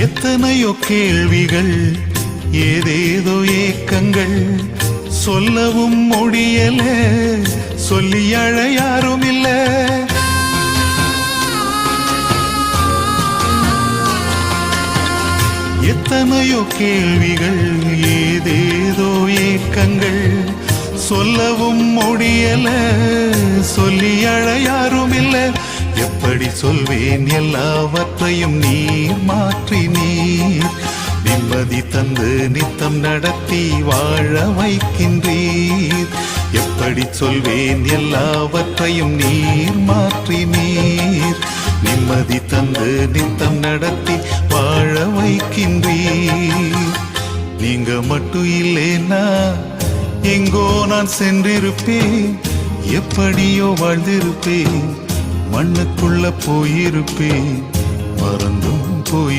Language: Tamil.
எத்தனையோ கேள்விகள், ஏதேதோ ஏக்கங்கள், சொல்லவும் முடியல, சொல்லி அழ யாரும் இல்ல. எத்தனையோ கேள்விகள், ஏதேதோ ஏக்கங்கள், சொல்லவும் முடியல, சொல்லி அழ யாரும் இல்ல. எப்படி சொல்வேன் எல்லாவற்றையும் நீர் மாற்றி நீர் நிம்மதி தந்து நித்தம் நடத்தி வாழ வைக்கின்றீர். எப்படி சொல்வேன் எல்லாவற்றையும் நீர் மாற்றி நீர் நிம்மதி தந்து நித்தம் நடத்தி வாழ வைக்கின்றீர். நீங்க மட்டும் இல்லைன்னா எங்கோ நான் சென்றிருப்பேன், எப்படியோ வாழ்ந்திருப்பேன், மண்ணுக்குள்ள போயிருப்பேன், மறந்தும் போயிருப்பேன்.